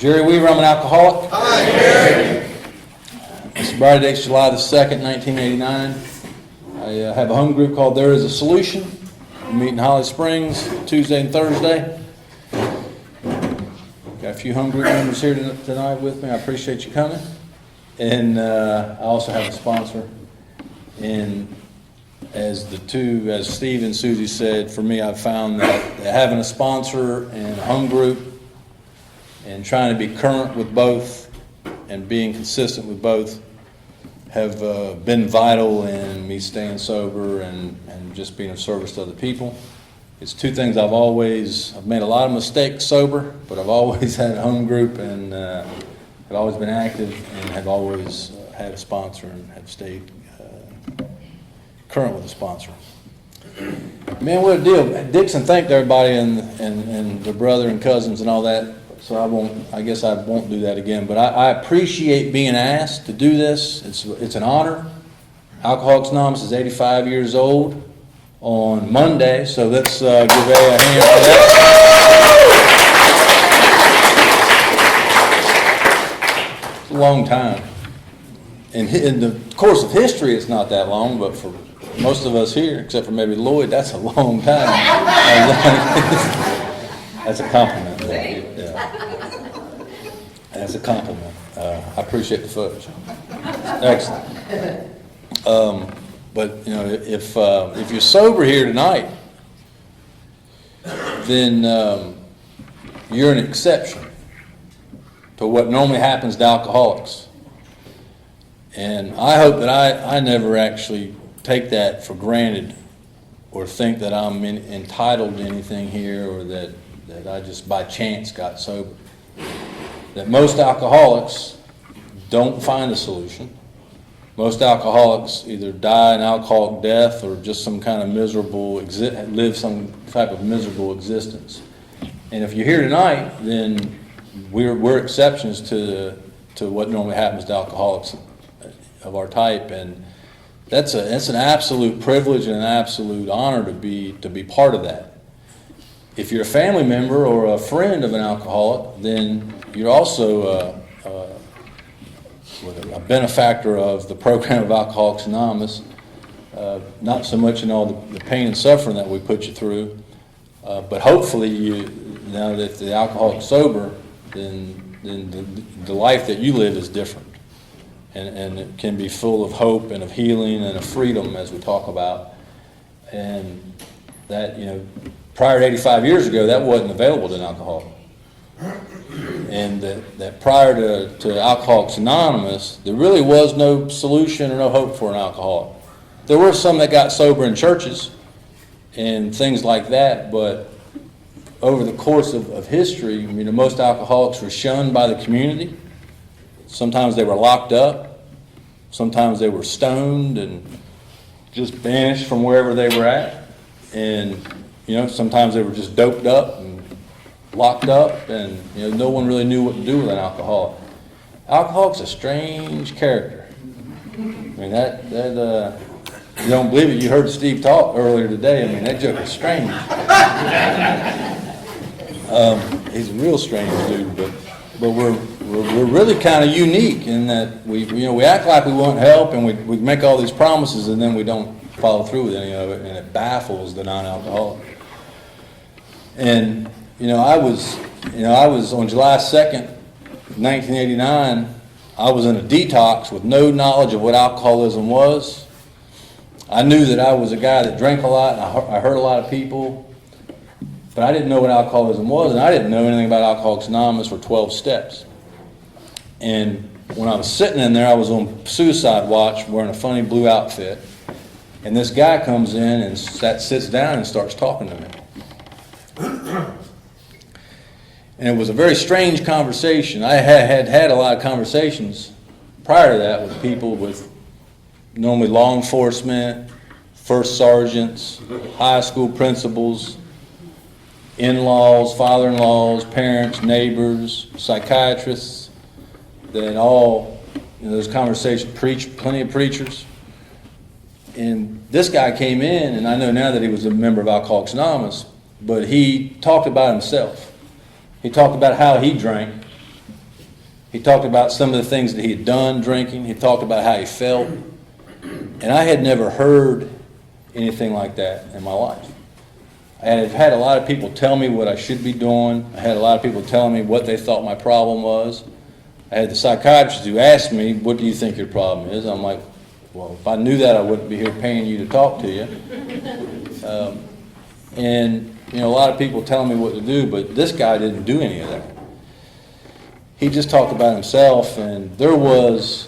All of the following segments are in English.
Jerry Weaver, I'm an alcoholic. Hi, Jerry. My sobriety date's July the 2nd, 1989. I have a home group called There Is a Solution. We meet in Holly Springs Tuesday and Thursday. Got a few home group members here tonight with me. I appreciate you coming. And I also have a sponsor. And as Steve and Susie said, for me, I've found that having a sponsor and a home group and trying to be current with both and being consistent with both have been vital in me staying sober and just being of service to other people. It's two things I've made a lot of mistakes sober, but I've always had a home group and have always been active and have always had a sponsor and have stayed current with a sponsor. Man, what a deal. Dixon thanked everybody and their brother and cousins and all that, so I guess I won't do that again, but I appreciate being asked to do this. It's an honor. Alcoholics Anonymous is 85 years old on Monday, so let's give a hand for that. It's a long time. In the course of history, it's not that long, but for most of us here, except for maybe Lloyd, that's a long time. That's a compliment. Yeah. That's a compliment. I appreciate the footage. Excellent. But if you're sober here tonight, then you're an exception to what normally happens to alcoholics. And I hope that I never actually take that for granted or think that I'm entitled to anything here or that I just by chance got sober. That most alcoholics don't find a solution. Most alcoholics either die an alcoholic death or just some kind of live some type of miserable existence. And if you're here tonight, then we're exceptions to what normally happens to alcoholics of our type, and that's an absolute privilege and an absolute honor to be part of that. If you're a family member or a friend of an alcoholic, then you're also a benefactor of the program of Alcoholics Anonymous. Not so much in all the pain and suffering that we put you through, but hopefully now that the alcoholic's sober, then the life that you live is different. And it can be full of hope and of healing and of freedom, as we talk about. And that, prior to 85 years ago, that wasn't available to an alcoholic. And that prior to Alcoholics Anonymous, there really was no solution or no hope for an alcoholic. There were some that got sober in churches and things like that, but over the course of history, most alcoholics were shunned by the community. Sometimes they were locked up. Sometimes they were stoned and just banished from wherever they were at. And, sometimes they were just doped up and locked up, and, no one really knew what to do with an alcoholic. Alcoholic's a strange character. You don't believe it. You heard Steve talk earlier today. That joke is strange. He's a real strange dude, but we're really kind of unique in that we act like we want help and we make all these promises and then we don't follow through with any of it, and it baffles the non-alcoholic. And I was on July 2nd, 1989. I was in a detox with no knowledge of what alcoholism was. I knew that I was a guy that drank a lot and I hurt a lot of people, but I didn't know what alcoholism was, and I didn't know anything about Alcoholics Anonymous or 12 steps. And when I was sitting in there, I was on suicide watch wearing a funny blue outfit, and this guy comes in and sits down and starts talking to me. And it was a very strange conversation. I had a lot of conversations prior to that with people with normally law enforcement, first sergeants, high school principals, in-laws, father-in-laws, parents, neighbors, psychiatrists, that all, those conversations, plenty of preachers. And this guy came in, and I know now that he was a member of Alcoholics Anonymous, but he talked about himself. He talked about how he drank, He talked about some of the things that he had done drinking. He talked about how he felt. And I had never heard anything like that in my life. I had had a lot of people tell me what I should be doing. I had a lot of people telling me what they thought my problem was. I had the psychiatrist who asked me, what do you think your problem is? I'm like, well, if I knew that, I wouldn't be here paying you to talk to you. And, you know, a lot of people telling me what to do, but this guy didn't do any of that. He just talked about himself, and there was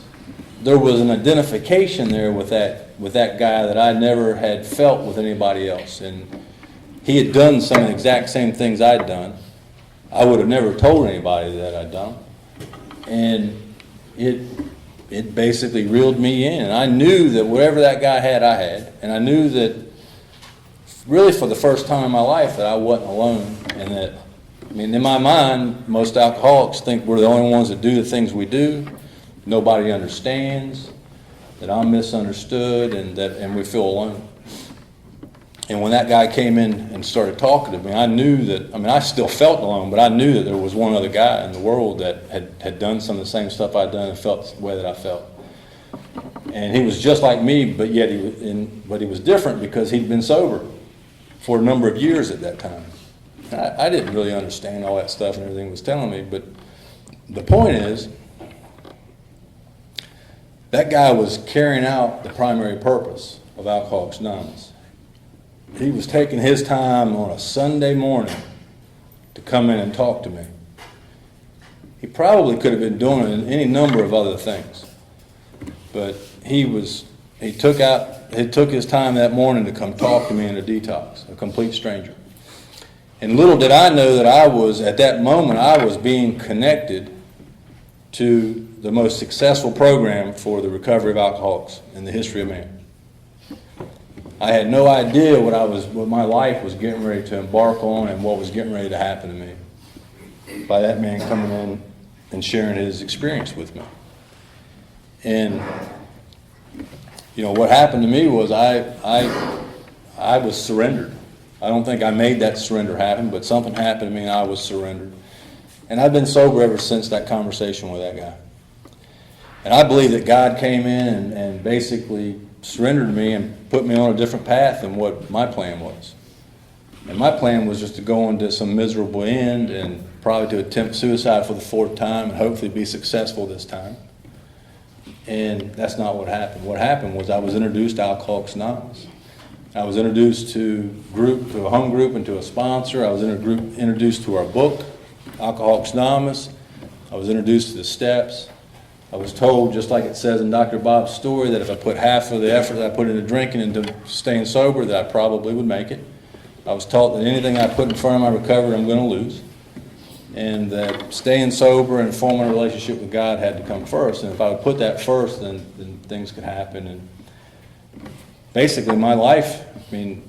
an identification there with that guy that I never had felt with anybody else. And he had done some of the exact same things I'd done. I would have never told anybody that I'd done. And it basically reeled me in. And I knew that whatever that guy had, I had. And I knew that really for the first time in my life that I wasn't alone. And that, I mean, in my mind, most alcoholics think we're the only ones that do the things we do. Nobody understands, that I'm misunderstood, and we feel alone. And when that guy came in and started talking to me, I knew that, I mean, I still felt alone, but I knew that there was one other guy in the world that had done some of the same stuff I'd done and felt the way that I felt. And he was just like me, but yet he was different because he'd been sober for a number of years at that time. I didn't really understand all that stuff and everything he was telling me, but the point is, that guy was carrying out the primary purpose of Alcoholics Anonymous. He was taking his time on a Sunday morning to come in and talk to me. He probably could have been doing any number of other things, but he took his time that morning to come talk to me in a detox, a complete stranger. And little did I know that at that moment, I was being connected to the most successful program for the recovery of alcoholics in the history of man. I had no idea what my life was getting ready to embark on and what was getting ready to happen to me by that man coming in and sharing his experience with me. And, you know, what happened to me was I was surrendered. I don't think I made that surrender happen, but something happened to me and I was surrendered. And I've been sober ever since that conversation with that guy. And I believe that God came in and basically surrendered me and put me on a different path than what my plan was. And my plan was just to go into some miserable end and probably to attempt suicide for the 4th time and hopefully be successful this time. And that's not what happened. What happened was I was introduced to Alcoholics Anonymous. I was introduced to a home group and to a sponsor. I was introduced to our book, Alcoholics Anonymous. I was introduced to the steps. I was told, just like it says in Dr. Bob's story, that if I put half of the effort that I put into drinking into staying sober, that I probably would make it. I was taught that anything I put in front of my recovery, I'm going to lose. And that staying sober and forming a relationship with God had to come first. And if I would put that first, then things could happen. And basically my life, I mean,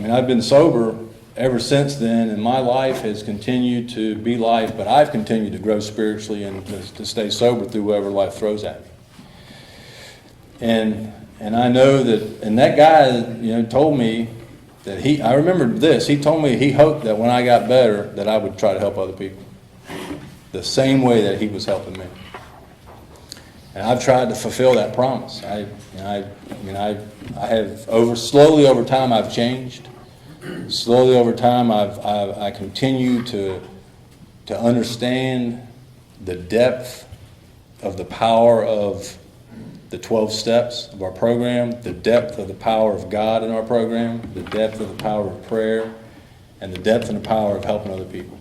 I've been sober ever since then, and my life has continued to be life, but I've continued to grow spiritually and to stay sober through whatever life throws at me. And I know that, and that guy, you know, told me that I remember this, he told me he hoped that when I got better that I would try to help other people the same way that he was helping me. And I've tried to fulfill that promise. I have slowly over time I've changed. Slowly over time, I continue to understand the depth of the power of the 12 steps of our program, the depth of the power of God in our program, the depth of the power of prayer, and the depth and the power of helping other people.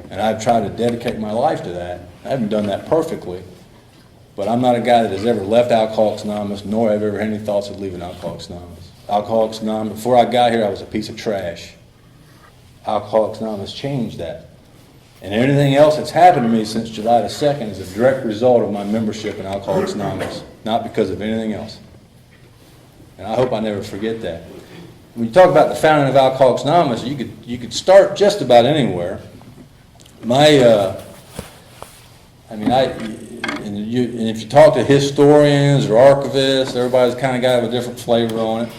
And I've tried to dedicate my life to that. I haven't done that perfectly, but I'm not a guy that has ever left Alcoholics Anonymous, nor have ever had any thoughts of leaving Alcoholics Anonymous. Alcoholics Anonymous, before I got here, I was a piece of trash. Alcoholics Anonymous changed that. And anything else that's happened to me since July the 2nd is a direct result of my membership in Alcoholics Anonymous, not because of anything else. And I hope I never forget that. When you talk about the founding of Alcoholics Anonymous, you could start just about anywhere. And if you talk to historians or archivists, everybody's kind of got a different flavor on it.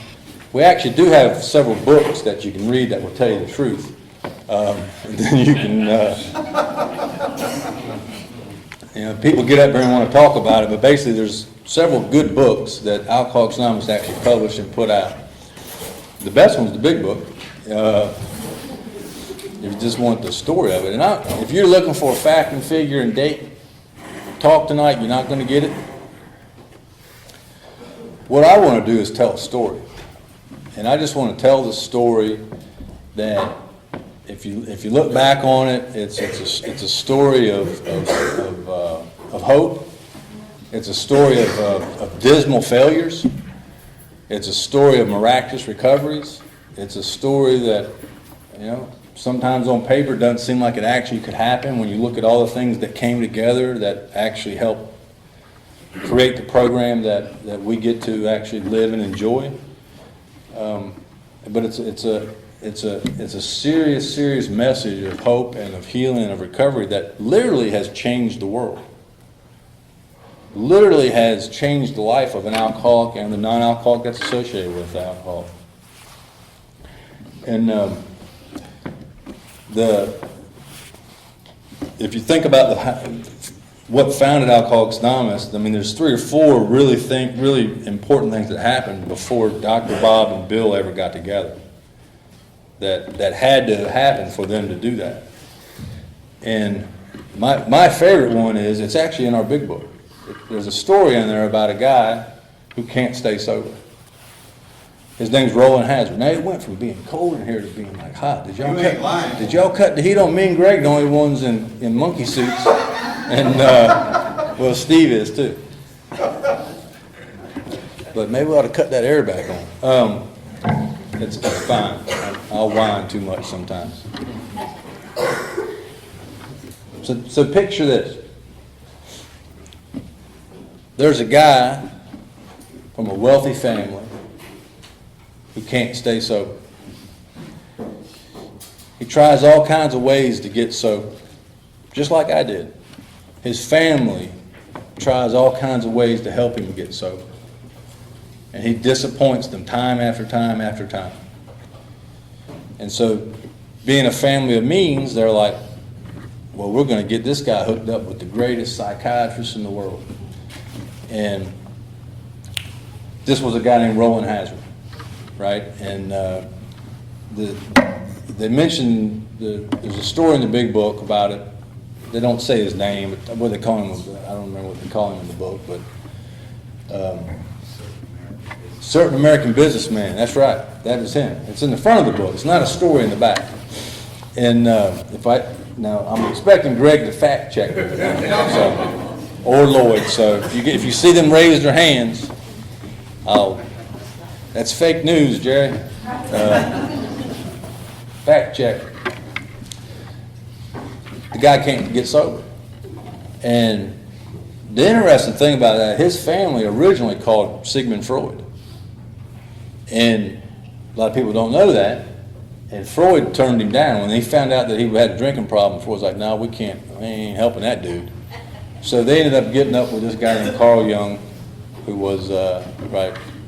We actually do have several books that you can read that will tell you the truth. And then you can, People get up there and want to talk about it, but basically there's several good books that Alcoholics Anonymous actually published and put out. The best one's the big book. If you just want the story of it. And if you're looking for a fact and figure and date talk tonight, you're not going to get it. What I want to do is tell a story. And I just want to tell the story that if you look back on it, it's a story of hope. It's a story of dismal failures. It's a story of miraculous recoveries. It's a story that, sometimes on paper doesn't seem like it actually could happen when you look at all the things that came together that actually helped create the program that we get to actually live and enjoy. But it's a serious message of hope and of healing and of recovery that literally has changed the world. Literally has changed the life of an alcoholic and the non-alcoholic that's associated with alcohol. And if you think about what founded Alcoholics Anonymous, there's 3 or 4 really important things that happened before Dr. Bob and Bill ever got together that had to happen for them to do that. And my favorite one is, it's actually in our big book. There's a story in there about a guy who can't stay sober. His name's Roland Hazard. Now, it went from being cold in here to being like hot. Did y'all cut the heat on me and Greg, the only ones in monkey suits? And, well, Steve is too. But maybe we ought to cut that air back on. It's fine. I'll whine too much sometimes. So picture this. There's a guy from a wealthy family who can't stay sober. He tries all kinds of ways to get sober, just like I did. His family tries all kinds of ways to help him get sober. And he disappoints them time after time after time. And so, being a family of means, they're like, well, we're going to get this guy hooked up with the greatest psychiatrist in the world. And this was a guy named Roland Hazard, right? And they mentioned, there's a story in the big book about it. They don't say his name, but what they call him, I don't remember what they call him in the book, but certain American businessman, that's right, that is him. It's in the front of the book, it's not a story in the back. And now I'm expecting Greg to fact check it, or Lloyd, so if you see them raise their hands, that's fake news, Jerry. Fact check. The guy can't get sober. And the interesting thing about that, his family originally called Sigmund Freud. And a lot of people don't know that. And Freud turned him down. When he found out that he had a drinking problem, Freud was like, no, we ain't helping that dude. So they ended up getting up with this guy named Carl Jung, who was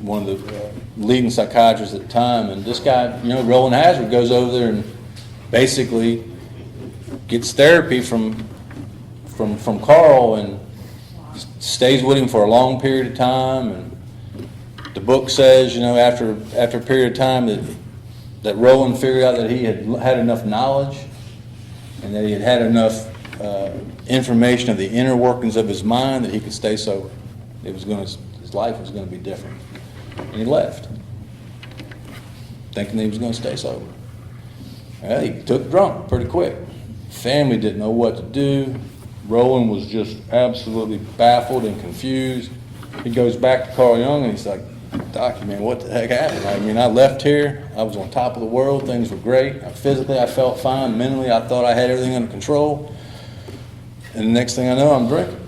one of the leading psychiatrists at the time. And this guy, Roland Hazard, goes over there and basically gets therapy from Carl and stays with him for a long period of time. And the book says, after a period of time that Roland figured out that he had enough knowledge and that he had enough information of the inner workings of his mind that he could stay sober. His life was going to be different. And he left, thinking that he was going to stay sober. Well, he took drunk pretty quick. Family didn't know what to do. Roland was just absolutely baffled and confused. He goes back to Carl Jung and he's like, Doc, man, what the heck happened? I left here. I was on top of the world. Things were great. Physically, I felt fine. Mentally, I thought I had everything under control. And the next thing I know, I'm drinking.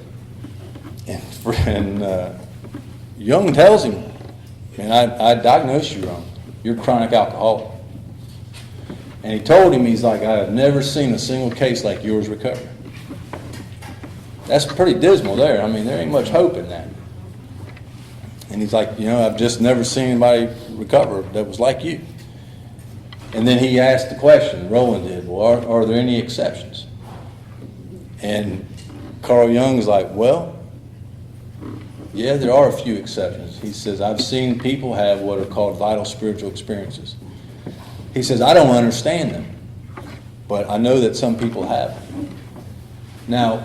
And Jung tells him, man, I diagnosed you wrong. You're a chronic alcoholic. And he told him, he's like, I have never seen a single case like yours recover. That's pretty dismal there. There ain't much hope in that. And he's like, I've just never seen anybody recover that was like you. And then he asked the question, Roland did, well, are there any exceptions? And Carl Jung's like, well, yeah, there are a few exceptions. He says, I've seen people have what are called vital spiritual experiences. He says, I don't understand them, but I know that some people have them. Now,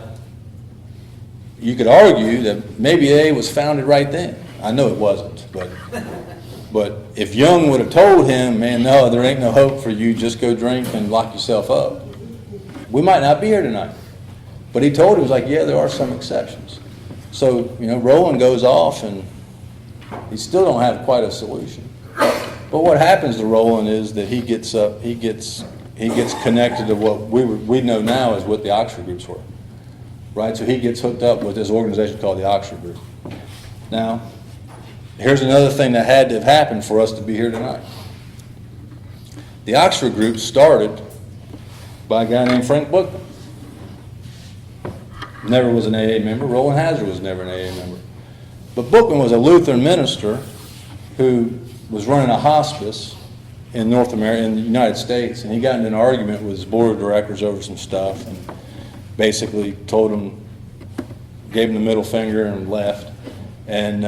you could argue that maybe AA was founded right then. I know it wasn't, but if Jung would have told him, man, no, there ain't no hope for you, just go drink and lock yourself up, we might not be here tonight. But he told him, he was like, yeah, there are some exceptions. So, Roland goes off and he still don't have quite a solution. But what happens to Roland is that he gets connected to what we know now as what the Oxford groups were. Right? So he gets hooked up with this organization called the Oxford Group. Now, here's another thing that had to have happened for us to be here tonight. The Oxford Group started by a guy named Frank Bookman. Never was an AA member. Roland Hazard was never an AA member. But Bookman was a Lutheran minister who was running a hospice in North America, in the United States, and he got into an argument with his board of directors over some stuff, and basically told him, gave him the middle finger and left, and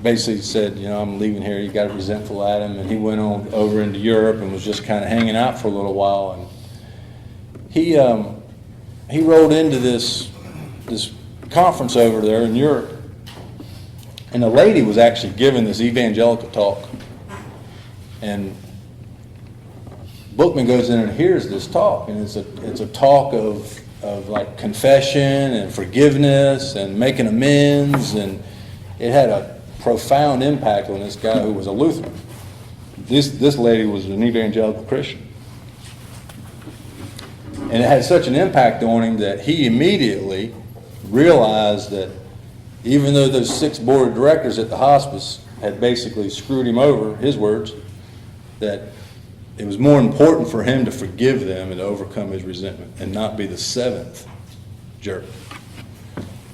basically said, I'm leaving here, you got resentful at him, and he went on over into Europe and was just kind of hanging out for a little while, and he rolled into this conference over there in Europe, and a lady was actually giving this evangelical talk, and Bookman goes in and hears this talk, and it's a talk of like confession and forgiveness and making amends, and it had a profound impact on this guy who was a Lutheran. This lady was an evangelical Christian. And it had such an impact on him that he immediately realized that even though those 6 board of directors at the hospice had basically screwed him over, his words, that it was more important for him to forgive them and to overcome his resentment and not be the 7th jerk.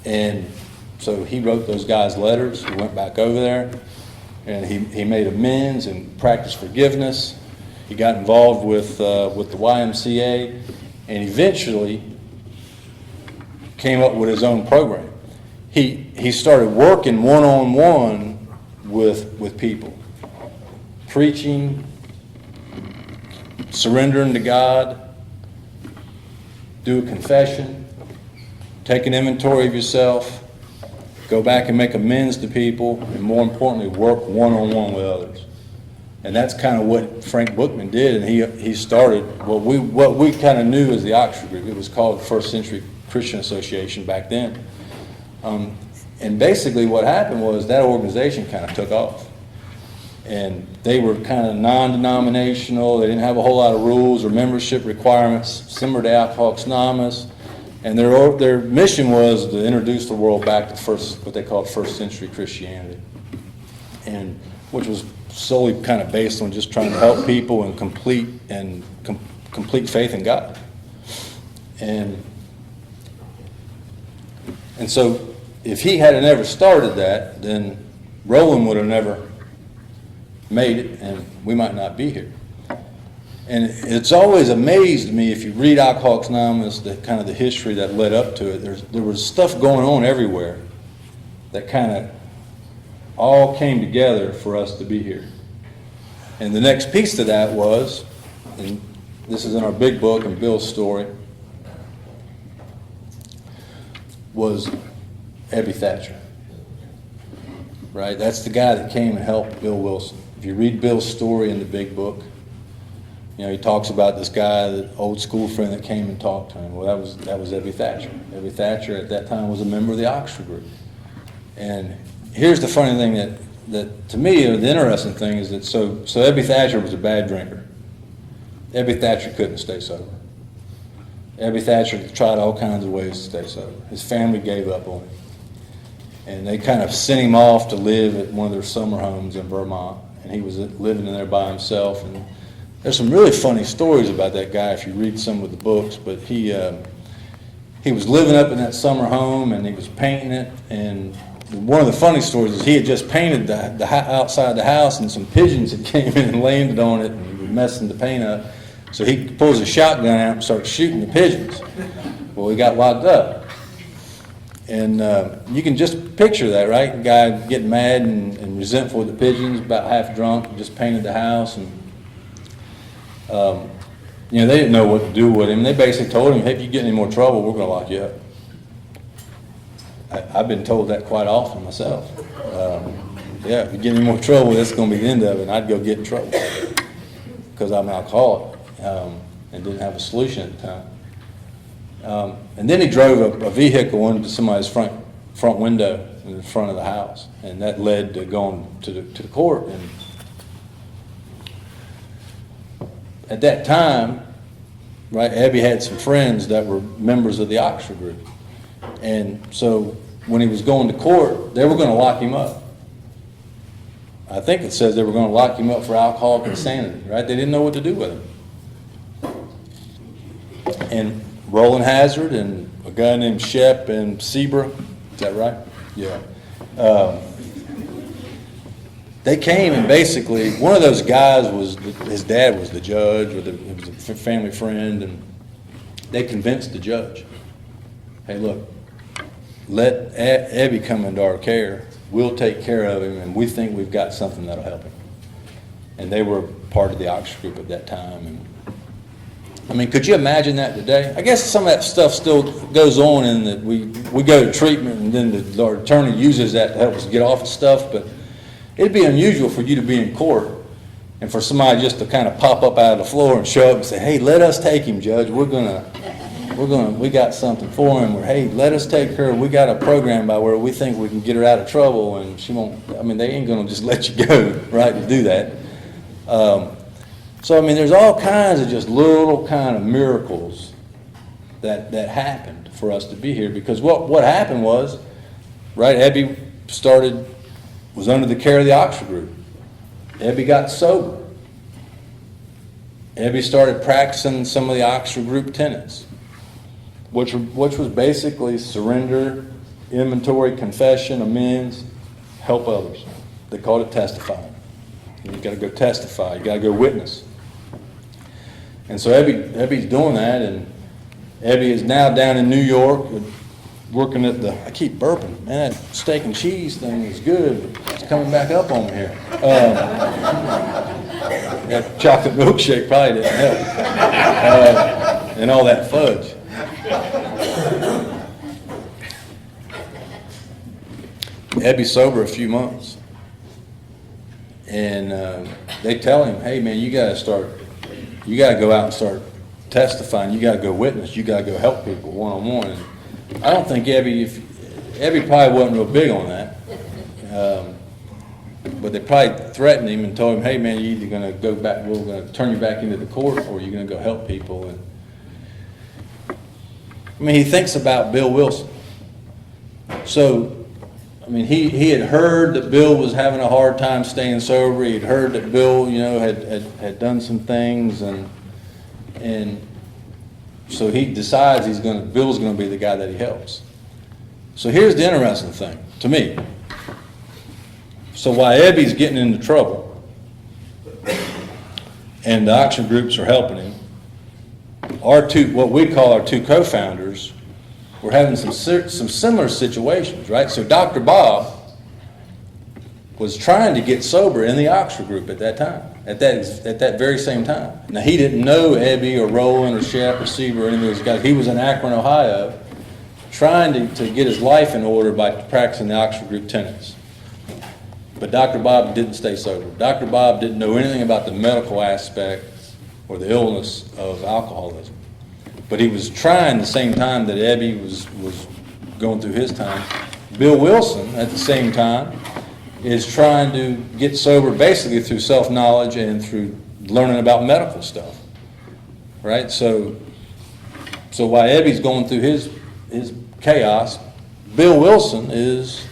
And so he wrote those guys letters. He went back over there and he made amends and practiced forgiveness. He got involved with the YMCA and eventually came up with his own program. He started working one-on-one with people, preaching, surrendering to God, do a confession, take an inventory of yourself, go back and make amends to people, and more importantly, work one-on-one with others. And that's kind of what Frank Bookman did, and he started what we kind of knew as the Oxford Group. It was called the First Century Christian Association back then. And basically what happened was that organization kind of took off. And they were kind of non-denominational. They didn't have a whole lot of rules or membership requirements, similar to Alcoholics Anonymous. And their mission was to introduce the world back to what they called first century Christianity, and which was solely kind of based on just trying to help people and complete faith in God. And so if he had never started that, then Roland would have never made it, and we might not be here. And it's always amazed me, if you read Alcoholics Anonymous, the kind of the history that led up to it, there was stuff going on everywhere that kind of all came together for us to be here. And the next piece to that was, and this is in our big book and Bill's story, was Ebby Thatcher. Right? That's the guy that came and helped Bill Wilson. If you read Bill's story in the big book, he talks about this guy, the old school friend that came and talked to him. Well, that was Ebby Thatcher. Ebby Thatcher at that time was a member of the Oxford Group. And here's the funny thing that to me, the interesting thing is that so Ebby Thatcher was a bad drinker. Ebby Thatcher couldn't stay sober. Ebby Thatcher tried all kinds of ways to stay sober. His family gave up on him. And they kind of sent him off to live at one of their summer homes in Vermont. And he was living in there by himself. And there's some really funny stories about that guy if you read some of the books. But he was living up in that summer home, and he was painting it. And one of the funny stories is he had just painted the outside the house, and some pigeons had came in and landed on it and were messing the paint up. So he pulls a shotgun out and starts shooting the pigeons. Well, he got locked up. And you can just picture that, right? A guy getting mad and resentful with the pigeons, about half drunk, just painted the house. And, you know, they didn't know what to do with him. They basically told him, hey, if you get in any more trouble, we're going to lock you up. I've been told that quite often myself. Yeah, if you get in any more trouble, that's going to be the end of it. And I'd go get in trouble because I'm an alcoholic and didn't have a solution at the time. And then he drove a vehicle into somebody's front window in the front of the house, and that led to going to the court. And at that time, right, Abby had some friends that were members of the Oxford group, and so when he was going to court, they were going to lock him up. I think it says they were going to lock him up for alcoholic insanity, right? They didn't know what to do with him. And Roland Hazard and a guy named Shep and Sebra, is that right? Yeah. They came, and basically one of those guys was, his dad was the judge, or it was a family friend, and they convinced the judge, hey, look, let Abby come into our care. We'll take care of him, and we think we've got something that'll help him. And they were part of the Oxford group at that time. And I mean, could you imagine that today? I guess some of that stuff still goes on in that we go to treatment, and then our attorney uses that to help us get off of stuff, but it'd be unusual for you to be in court and for somebody just to kind of pop up out of the floor and show up and say, hey, let us take him, Judge. We got something for him. Or, hey, let us take her. We got a program by where we think we can get her out of trouble, and she won't, I mean, they ain't going to just let you go, right, to do that. So, I mean, there's all kinds of just little kind of miracles that happened for us to be here, because what happened was, right, Abby was under the care of the Oxford group. Abby got sober. Abby started practicing some of the Oxford group tenets, which was basically surrender, inventory, confession, amends, help others. They called it testifying. You got to go testify. You got to go witness. And so Abby's doing that, and Abby is now down in New York working at I keep burping. Man, that steak and cheese thing is good, but it's coming back up on me here. That chocolate milkshake probably didn't help. And all that fudge. Abby's sober a few months. And they tell him, hey, man, you got to go out and start testifying. You got to go witness. You got to go help people one-on-one. And I don't think Abby probably wasn't real big on that. But they probably threatened him and told him, hey, man, you're either going to go back, we're going to turn you back into the court, or you're going to go help people. And I mean, he thinks about Bill Wilson. So, I mean, he had heard that Bill was having a hard time staying sober. He had heard that Bill, you know, had done some things, and so he decides Bill's going to be the guy that he helps. So here's the interesting thing to me. So while Abby's getting into trouble, and the Oxford groups are helping him, what we call our two co-founders, were having some similar situations, right? So Dr. Bob was trying to get sober in the Oxford group at that time, at that very same time. Now, he didn't know Abby or Roland or Shep or Seaver or any of those guys. He was in Akron, Ohio, trying to get his life in order by practicing the Oxford group tenets. But Dr. Bob didn't stay sober. Dr. Bob didn't know anything about the medical aspect or the illness of alcoholism. But he was trying the same time that Abby was going through his time. Bill Wilson, at the same time, is trying to get sober basically through self-knowledge and through learning about medical stuff. Right? So while Abby's going through his chaos, Bill Wilson is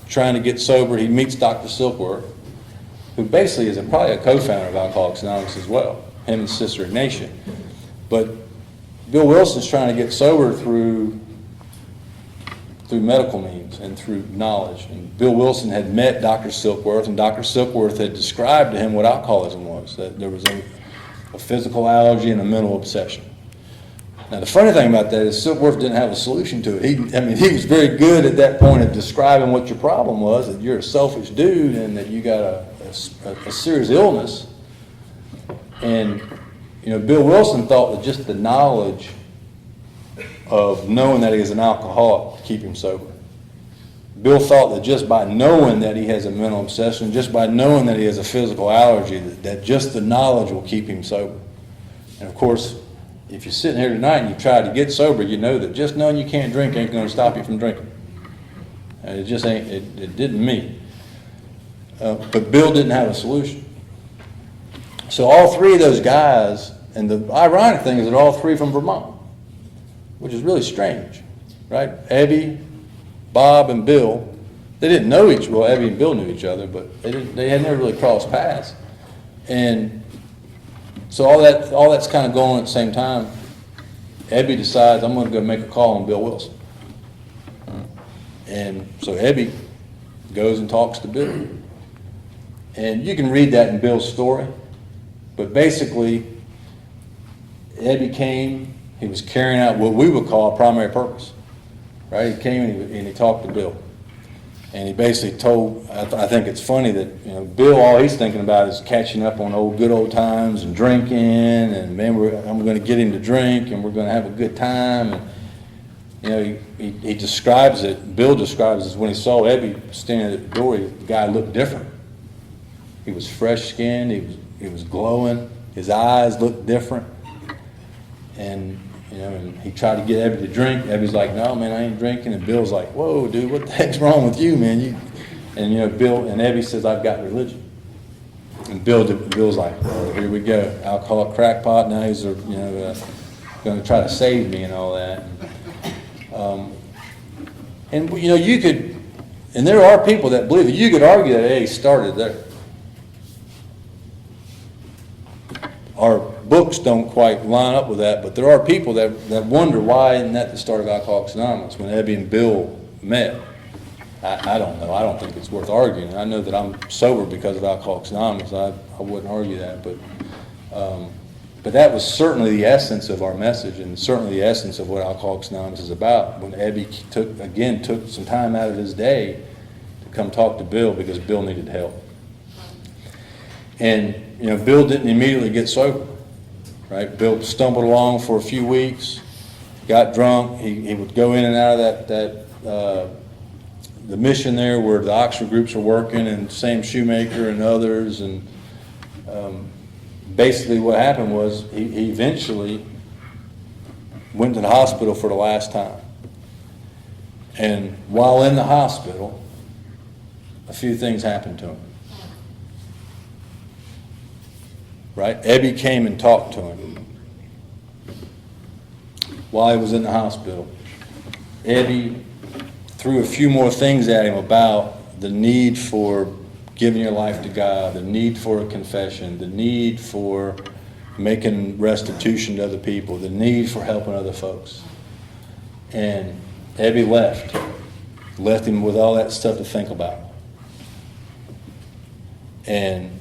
trying to get sober. He meets Dr. Silkworth, who basically is probably a co-founder of Alcoholics Anonymous as well, him and Sister Ignatia. But Bill Wilson's trying to get sober through medical means and through knowledge. And Bill Wilson had met Dr. Silkworth, and Dr. Silkworth had described to him what alcoholism was, that there was a physical allergy and a mental obsession. Now, the funny thing about that is Silkworth didn't have a solution to it. He was very good at that point at describing what your problem was, that you're a selfish dude and that you got a serious illness. And, Bill Wilson thought that just the knowledge of knowing that he is an alcoholic to keep him sober. Bill thought that just by knowing that he has a mental obsession, just by knowing that he has a physical allergy, that just the knowledge will keep him sober. And of course, if you're sitting here tonight and you try to get sober, you know that just knowing you can't drink ain't going to stop you from drinking. And it just ain't, it didn't me. But Bill didn't have a solution. So all three of those guys, and the ironic thing is that all three from Vermont, which is really strange, right? Ebby, Bob, and Bill, they didn't know well, Ebby and Bill knew each other, but they had never really crossed paths. And so all that's kind of going on at the same time. Ebby decides, I'm going to go make a call on Bill Wilson. And so Ebby goes and talks to Bill. And you can read that in Bill's story. But basically, Ebby came, he was carrying out what we would call a primary purpose. Right? He came and he talked to Bill. And he basically told, I think it's funny that, Bill, all he's thinking about is catching up on good old times and drinking, and man, I'm going to get him to drink, and we're going to have a good time. And, he describes it, Bill describes it, when he saw Ebby standing at the door, the guy looked different. He was fresh-skinned, he was glowing, his eyes looked different. And and he tried to get Ebby to drink. Ebby's like, no, man, I ain't drinking. And Bill's like, whoa, dude, what the heck's wrong with you, man? Bill and Ebby says, I've got religion. And Bill's like, oh, here we go, alcoholic crackpot. Now he's, going to try to save me and all that. You could, and there are people that believe that you could argue that A started there. Our books don't quite line up with that, but there are people that wonder why isn't that the start of Alcoholics Anonymous when Ebby and Bill met. I don't know. I don't think it's worth arguing. I know that I'm sober because of Alcoholics Anonymous. I wouldn't argue that, but that was certainly the essence of our message and certainly the essence of what Alcoholics Anonymous is about. When Ebby took some time out of his day to come talk to Bill because Bill needed help. And Bill didn't immediately get sober, right? Bill stumbled along for a few weeks, got drunk. He would go in and out of the mission there where the Oxford groups are working, and Sam Shoemaker and others. And basically what happened was he eventually went to the hospital for the last time. And while in the hospital, a few things happened to him. Right? Ebby came and talked to him while he was in the hospital. Ebby threw a few more things at him about the need for giving your life to God, the need for a confession, the need for making restitution to other people, the need for helping other folks. And Ebby left him with all that stuff to think about. And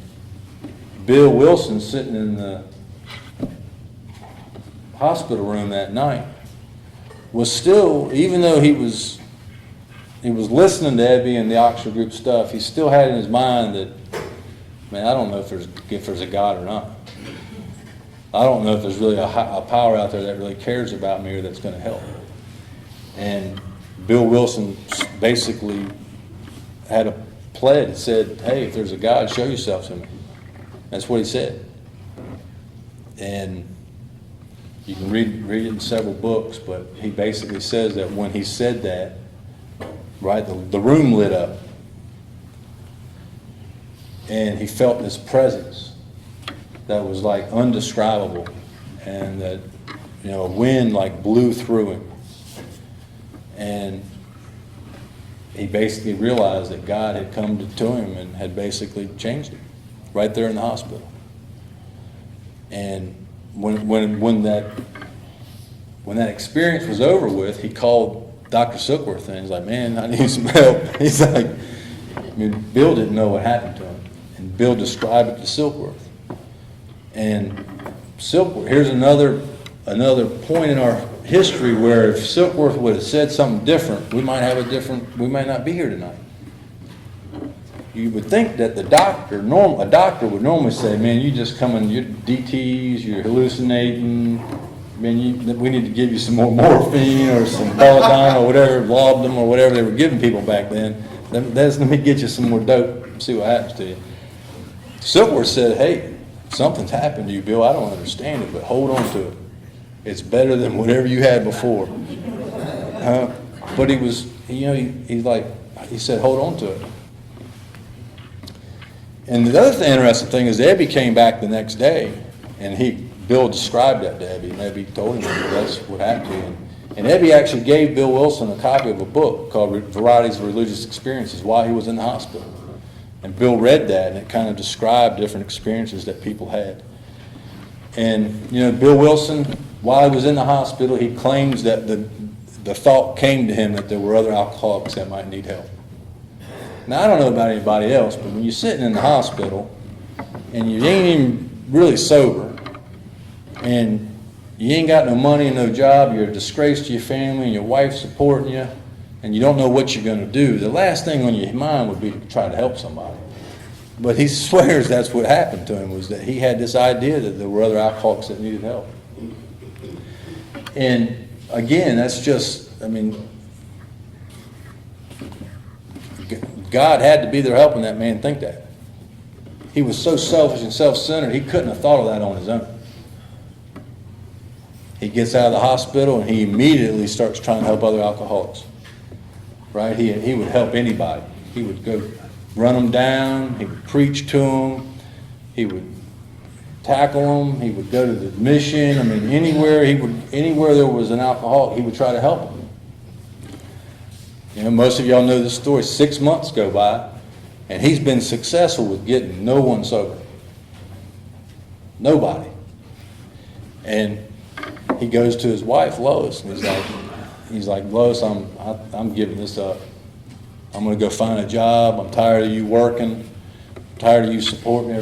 Bill Wilson, sitting in the hospital room that night, was still, even though he was listening to Ebby and the Oxford group stuff, he still had in his mind that, man, I don't know if there's a God or not. I don't know if there's really a power out there that really cares about me or that's going to help. And Bill Wilson basically had a pledge that said, hey, if there's a God, show yourself to me. That's what he said. And you can read it in several books, but he basically says that when he said that, right, the room lit up. And he felt this presence that was like undescribable, and that, a wind like blew through him. And he basically realized that God had come to him and had basically changed him right there in the hospital. And when that experience was over with, he called Dr. Silkworth and he's like, man, I need some help. He's like, Bill didn't know what happened to him. And Bill described it to Silkworth. And Silkworth, here's another another point in our history where if Silkworth would have said something different, we might not be here tonight. You would think that a doctor would normally say, man, you just coming, you're DTs, you're hallucinating, man, we need to give you some more morphine or some Peloton or whatever, Laudum or whatever they were giving people back then. Let me get you some more dope and see what happens to you. Silkworth said, hey, something's happened to you, Bill. I don't understand it, but hold on to it. It's better than whatever you had before. But he said, hold on to it. And the other interesting thing is Debbie came back the next day, and Bill described that to Debbie. Maybe he told him that that's what happened to him. And Debbie actually gave Bill Wilson a copy of a book called Varieties of Religious Experiences while he was in the hospital. And Bill read that, and it kind of described different experiences that people had. And, Bill Wilson, while he was in the hospital, he claims that the thought came to him that there were other alcoholics that might need help. Now, I don't know about anybody else, but when you're sitting in the hospital and you ain't even really sober and you ain't got no money and no job, you're a disgrace to your family and your wife's supporting you, and you don't know what you're going to do, the last thing on your mind would be to try to help somebody. But he swears that's what happened to him, was that he had this idea that there were other alcoholics that needed help. And again, that's just, God had to be there helping that man think that. He was so selfish and self-centered, he couldn't have thought of that on his own. He gets out of the hospital and he immediately starts trying to help other alcoholics. Right? He would help anybody. He would go run them down. He would preach to them. He would tackle them. He would go to the mission. Anywhere there was an alcoholic, he would try to help them. Most of y'all know this story. 6 months go by, and he's been successful with getting no one sober. Nobody. And he goes to his wife, Lois, and he's like, Lois, I'm giving this up. I'm going to go find a job. I'm tired of you working. I'm tired of you supporting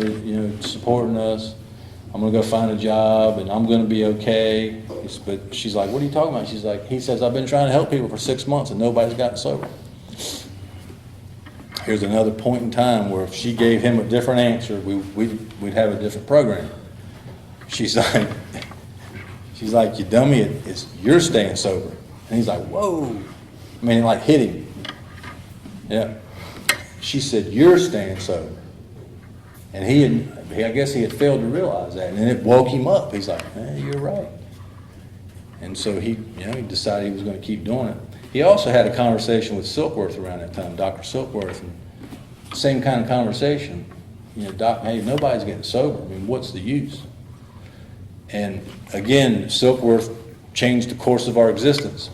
us. I'm going to go find a job, and I'm going to be okay. But she's like, what are you talking about? She's like, he says, I've been trying to help people for 6 months, and nobody's gotten sober. Here's another point in time where if she gave him a different answer, we'd have a different program. She's like, you dummy, you're staying sober. And he's like, whoa. It like hit him. Yeah. She said, you're staying sober. And I guess he had failed to realize that. And it woke him up. He's like, you're right. And so he decided he was going to keep doing it. He also had a conversation with Silkworth around that time, Dr. Silkworth. And same kind of conversation. Doc, hey, nobody's getting sober. What's the use? And again, Silkworth changed the course of our existence.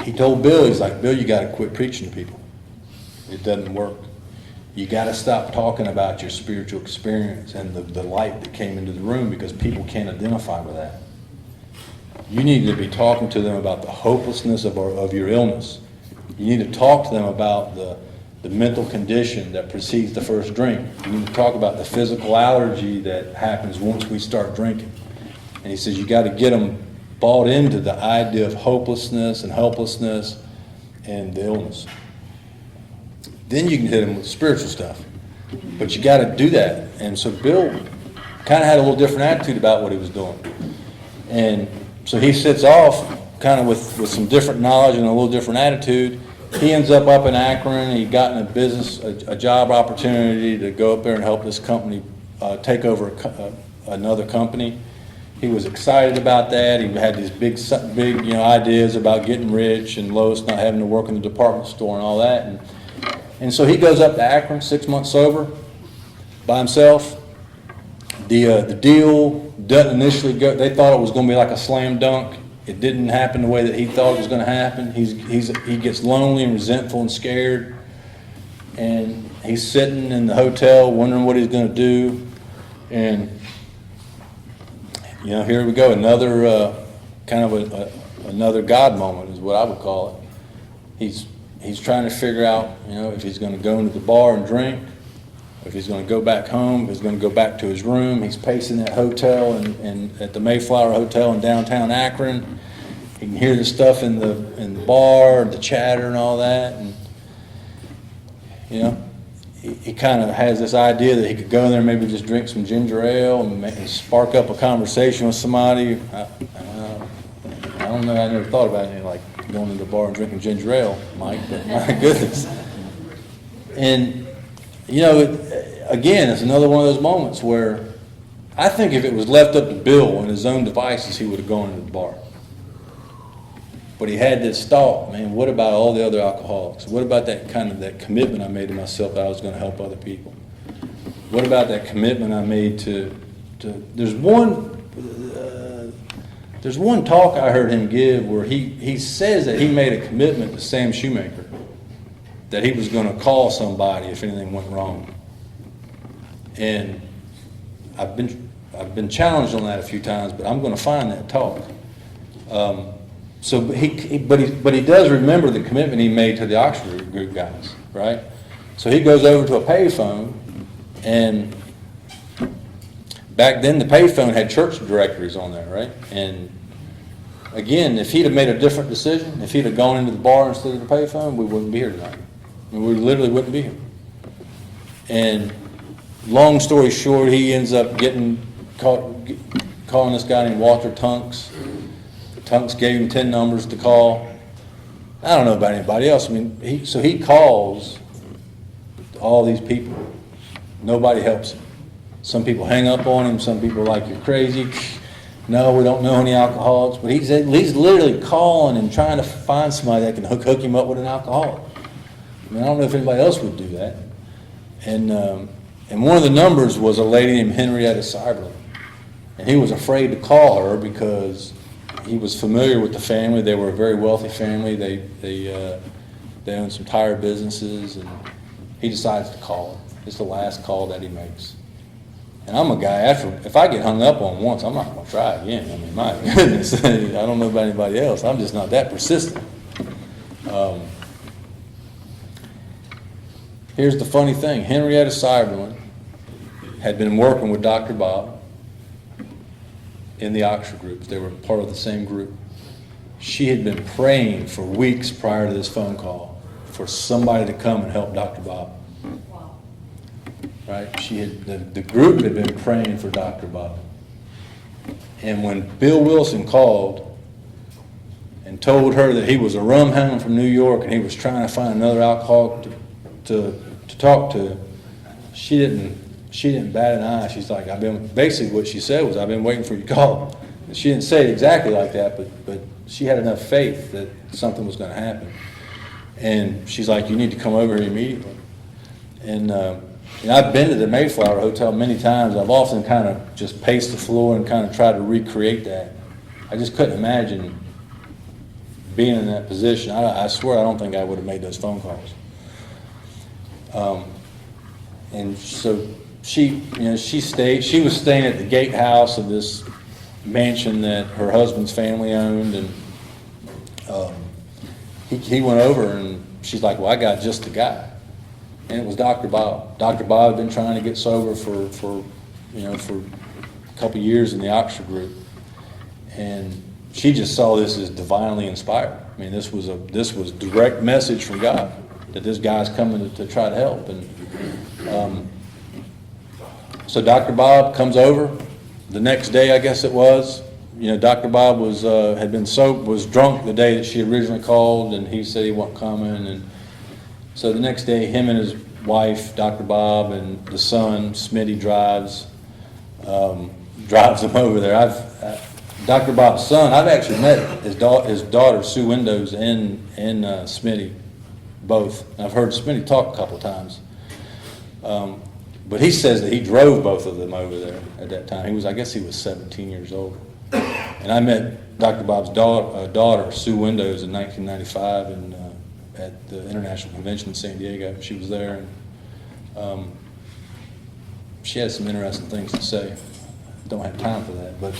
He told Bill, he's like, Bill, you got to quit preaching to people. It doesn't work. You got to stop talking about your spiritual experience and the light that came into the room, because people can't identify with that. You need to be talking to them about the hopelessness of your illness. You need to talk to them about the mental condition that precedes the first drink. You need to talk about the physical allergy that happens once we start drinking. And he says you got to get them bought into the idea of hopelessness and helplessness and the illness. Then you can hit them with spiritual stuff. But you got to do that. And so Bill kind of had a little different attitude about what he was doing. And so he sits off kind of with some different knowledge and a little different attitude. He ends up in Akron. He got in a job opportunity to go up there and help this company take over another company. He was excited about that. He had these big ideas about getting rich and Lois not having to work in the department store and all that. And so he goes up to Akron, 6 months sober, by himself. The deal doesn't initially go. They thought it was going to be like a slam dunk. It didn't happen the way that he thought it was going to happen. He gets lonely and resentful and scared, and he's sitting in the hotel wondering what he's going to do. And here we go, another another God moment is what I would call it. He's trying to figure out, if he's going to go into the bar and drink, if he's going to go back home, if he's going to go back to his room. He's pacing that hotel and at the Mayflower Hotel in downtown Akron. He can hear the stuff in the bar, the chatter and all that. And, you know, he kind of has this idea that he could go in there and maybe just drink some ginger ale and spark up a conversation with somebody. I don't know. I never thought about anything like going to the bar and drinking ginger ale, Mike, but my goodness. And, you know, again, it's another one of those moments where I think if it was left up to Bill and his own devices, he would have gone to the bar. But he had this thought, man, what about all the other alcoholics? What about that commitment I made to myself that I was going to help other people? What about that commitment I made to there's one talk I heard him give where he says that he made a commitment to Sam Shoemaker that he was going to call somebody if anything went wrong. And I've been challenged on that a few times, but I'm going to find that talk. But he does remember the commitment he made to the Oxford group guys, right? So he goes over to a payphone, and back then the payphone had church directories on there, right? And again, if he'd have made a different decision, if he'd have gone into the bar instead of the payphone, we wouldn't be here tonight. I mean, we literally wouldn't be here. And long story short, he ends up calling this guy named Walter Tunks. Tunks gave him 10 numbers to call. I don't know about anybody else. I mean, he calls all these people. Nobody helps him. Some people hang up on him. Some people are like, you're crazy. No, we don't know any alcoholics. But he's literally calling and trying to find somebody that can hook him up with an alcoholic. I mean, I don't know if anybody else would do that. And one of the numbers was a lady named Henrietta Seiberling. And he was afraid to call her because he was familiar with the family. They were a very wealthy family. They owned some tire businesses, and he decides to call her. It's the last call that he makes. And I'm a guy, if I get hung up on once, I'm not going to try again. I mean, my goodness, I don't know about anybody else. I'm just not that persistent. Here's the funny thing. Henrietta Seiberling had been working with Dr. Bob in the Oxford groups. They were part of the same group. She had been praying for weeks prior to this phone call for somebody to come and help Dr. Bob. Wow. Right? The group had been praying for Dr. Bob. And when Bill Wilson called and told her that he was a rum hound from New York and he was trying to find another alcoholic to talk to, she didn't bat an eye. She's like, basically what she said was, I've been waiting for your call. And she didn't say it exactly like that, but she had enough faith that something was going to happen. And she's like, you need to come over here immediately. And I've been to the Mayflower Hotel many times. I've often kind of just paced the floor and kind of tried to recreate that. I just couldn't imagine being in that position. I swear I don't think I would have made those phone calls. And so she was staying at the gatehouse of this mansion that her husband's family owned, and he went over and she's like, well, I got just the guy. And it was Dr. Bob. Dr. Bob had been trying to get sober for a couple of years in the Oxford group. And she just saw this as divinely inspired. I mean, this was direct message from God that this guy's coming to try to help. And so Dr. Bob comes over the next day, I guess it was. Dr. Bob was drunk the day that she originally called, and he said he wasn't coming. And so the next day, him and his wife, Dr. Bob, and the son, Smitty, drives him over there. Dr. Bob's son, I've actually met his daughter, Sue Windows, and Smitty, both. I've heard Smitty talk a couple of times. But he says that he drove both of them over there at that time. I guess he was 17 years old. And I met Dr. Bob's daughter, Sue Windows, in 1995 at the International Convention in San Diego. She was there, and she had some interesting things to say. Don't have time for that, but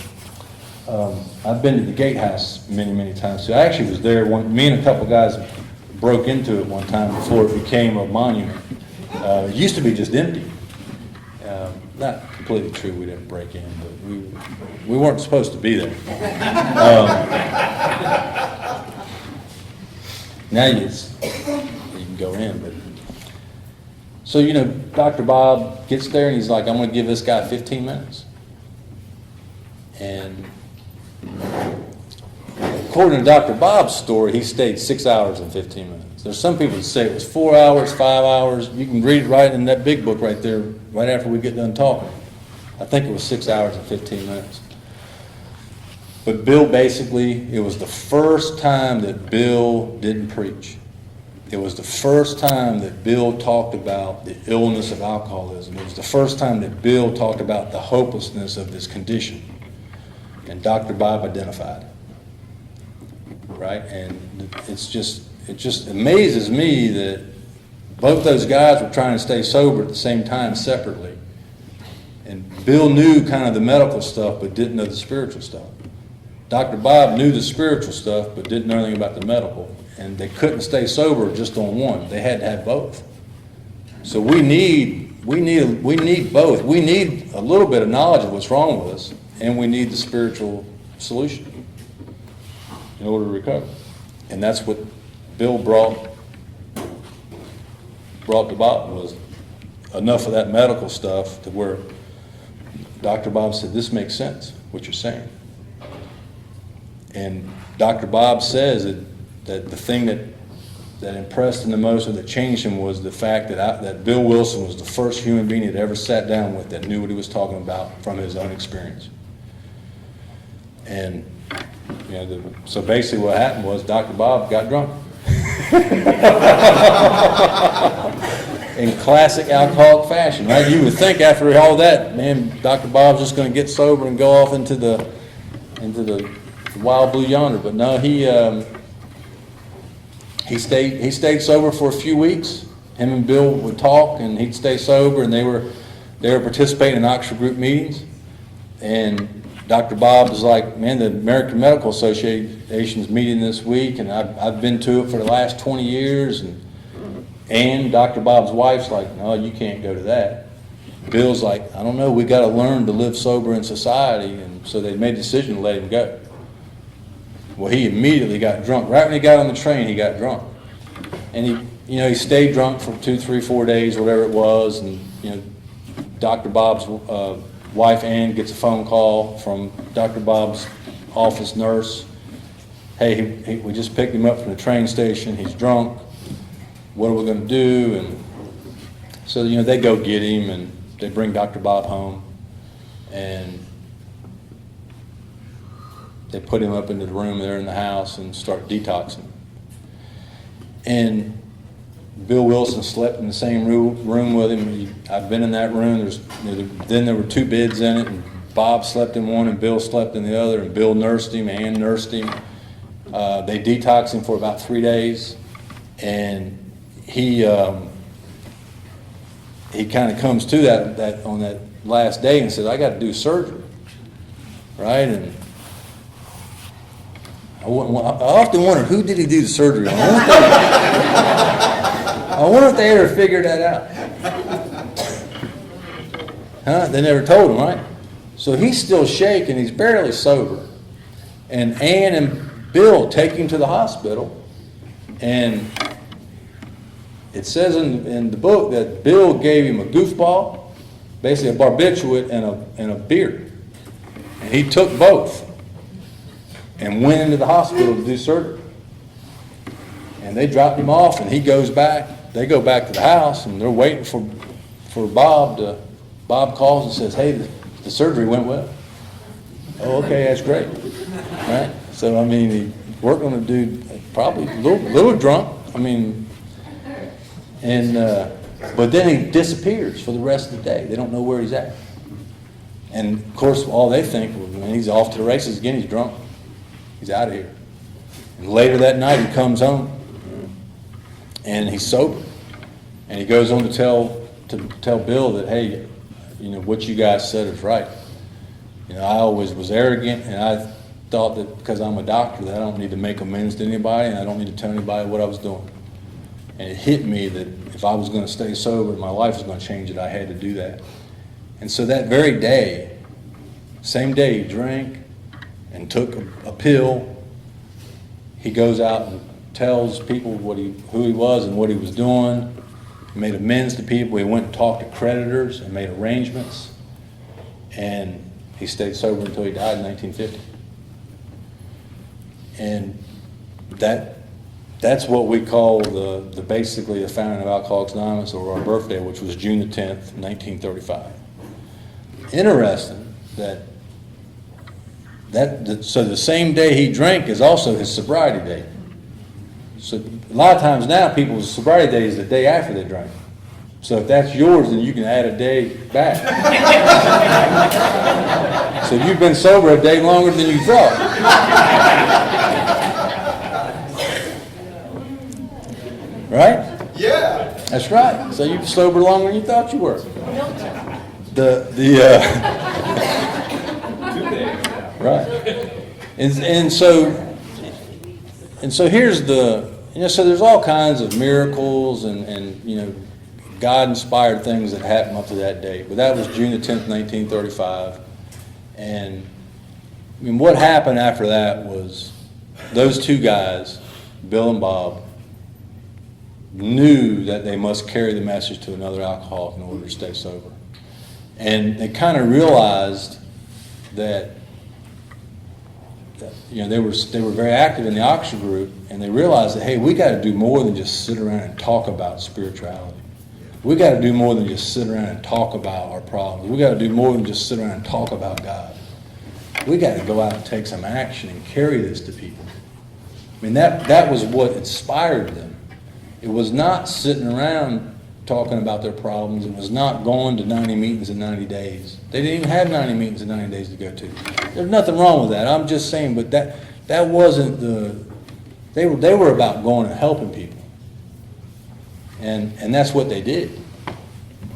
I've been to the gatehouse many, many times. So I actually was there. Me and a couple guys broke into it one time before it became a monument. It used to be just empty. Not completely true, we didn't break in, but we weren't supposed to be there. Now you can go in, but. So, Dr. Bob gets there and he's like, I'm going to give this guy 15 minutes. And according to Dr. Bob's story, he stayed 6 hours and 15 minutes. There's some people that say it was 4 hours, 5 hours. You can read it right in that big book right there, right after we get done talking. I think it was 6 hours and 15 minutes. But Bill basically, it was the first time that Bill didn't preach. It was the first time that Bill talked about the illness of alcoholism. It was the first time that Bill talked about the hopelessness of this condition. And Dr. Bob identified it. Right? And it just amazes me that both those guys were trying to stay sober at the same time separately. And Bill knew kind of the medical stuff but didn't know the spiritual stuff. Dr. Bob knew the spiritual stuff but didn't know anything about the medical. And they couldn't stay sober just on one. They had to have both. So we need both. We need a little bit of knowledge of what's wrong with us, and we need the spiritual solution in order to recover. And that's what Bill brought to Bob, was enough of that medical stuff to where Dr. Bob said, this makes sense, what you're saying. And Dr. Bob says that the thing that impressed him the most or that changed him was the fact that Bill Wilson was the first human being he'd ever sat down with that knew what he was talking about from his own experience. And so basically what happened was Dr. Bob got drunk. In classic alcoholic fashion, right? You would think after all that, man, Dr. Bob's just going to get sober and go off into the wild blue yonder. But no, he stayed sober for a few weeks. Him and Bill would talk, and he'd stay sober, and they were participating in Oxford group meetings. And Dr. Bob was like, man, the American Medical Association's meeting this week, and I've been to it for the last 20 years. And Dr. Bob's wife's like, no, you can't go to that. Bill's like, I don't know, we got to learn to live sober in society. And so they made a decision to let him go. Well, he immediately got drunk. Right when he got on the train, he got drunk. And he stayed drunk for 2, 3, 4 days, whatever it was. And, Dr. Bob's wife, Ann, gets a phone call from Dr. Bob's office nurse. Hey, we just picked him up from the train station. He's drunk. What are we going to do? And so, they go get him, and they bring Dr. Bob home. And they put him up into the room there in the house and start detoxing. And Bill Wilson slept in the same room with him. I've been in that room. Then there were 2 beds in it, and Bob slept in one and Bill slept in the other, and Bill nursed him, Ann nursed him. They detoxed him for about 3 days, and he kind of comes to that on that last day and says, I got to do surgery, right? And I often wondered, who did he do the surgery on? I wonder if they ever figured that out. Huh? They never told him, right? So he's still shaking. He's barely sober. And Ann and Bill take him to the hospital. And it says in the book that Bill gave him a goofball, basically a barbiturate and a beer. And he took both and went into the hospital to do surgery. And they dropped him off, and he goes back. They go back to the house, and they're waiting for Bob. Bob calls and says, hey, the surgery went well. Oh, okay, that's great. Right? So, he worked on a dude probably a little drunk. But then he disappears for the rest of the day. They don't know where he's at. And, of course, all they think, he's off to the races again. He's drunk. He's out of here. And later that night, he comes home, and he's sober. And he goes on to tell Bill that, hey, what you guys said is right. I always was arrogant, and I thought that because I'm a doctor that I don't need to make amends to anybody, and I don't need to tell anybody what I was doing. And it hit me that if I was going to stay sober, my life was going to change, that I had to do that. And so that very day, same day he drank and took a pill, he goes out and tells people who he was and what he was doing. He made amends to people. He went and talked to creditors and made arrangements. And he stayed sober until he died in 1950. And that's what we call basically the founding of Alcoholics Anonymous, or our birthday, which was June the 10th, 1935. Interesting so the same day he drank is also his sobriety day. So a lot of times now people's sobriety day is the day after they drank. So if that's yours, then you can add a day back. So you've been sober a day longer than you thought. Right? Yeah. That's right. So you've been sober longer than you thought you were. Right. And so here's so there's all kinds of miracles and God-inspired things that happened up to that date. But that was June the 10th, 1935. And I mean, what happened after that was those two guys, Bill and Bob, knew that they must carry the message to another alcoholic in order to stay sober. And they kind of realized that they were very active in the Oxford group, and they realized that, hey, we got to do more than just sit around and talk about spirituality. We got to do more than just sit around and talk about our problems. We got to do more than just sit around and talk about God. We got to go out and take some action and carry this to people. I mean, that was what inspired them. It was not sitting around talking about their problems. It was not going to 90 meetings in 90 days. They didn't even have 90 meetings in 90 days to go to. There's nothing wrong with that. I'm just saying, but that wasn't they were about going and helping people. And that's what they did.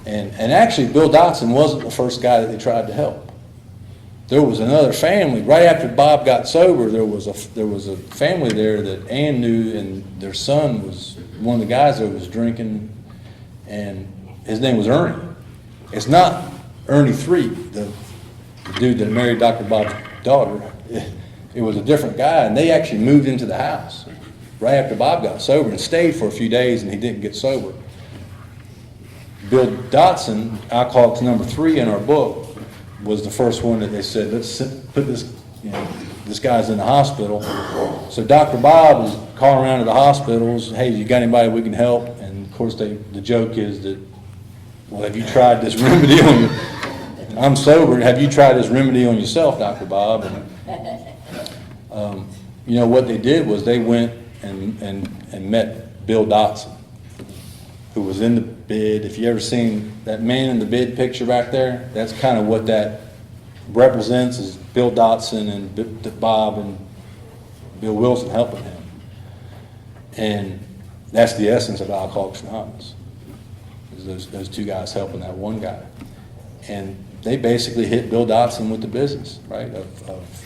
And actually, Bill Dotson wasn't the first guy that they tried to help. There was another family right after Bob got sober. There was a family there that Ann knew, and their son was one of the guys that was drinking, and his name was Ernie. It's not Ernie III, the dude that married Dr. Bob's daughter. It was a different guy, and they actually moved into the house right after Bob got sober and stayed for a few days, and he didn't get sober. Bill Dotson, Alcoholics number 3 in our book, was the first one that they said, let's put this, this guy's in the hospital. So Dr. Bob was calling around to the hospitals, hey, you got anybody we can help? And of course the joke is that, well, have you tried this remedy on I'm sober, have you tried this remedy on yourself, Dr. Bob? And what they did was they went and met Bill Dotson, who was in the bid. If you ever seen that man in the bid picture back there, that's kind of what that represents, is Bill Dotson and Bob and Bill Wilson helping him. And that's the essence of Alcoholics Anonymous, is those two guys helping that one guy. And they basically hit Bill Dotson with the business, right, of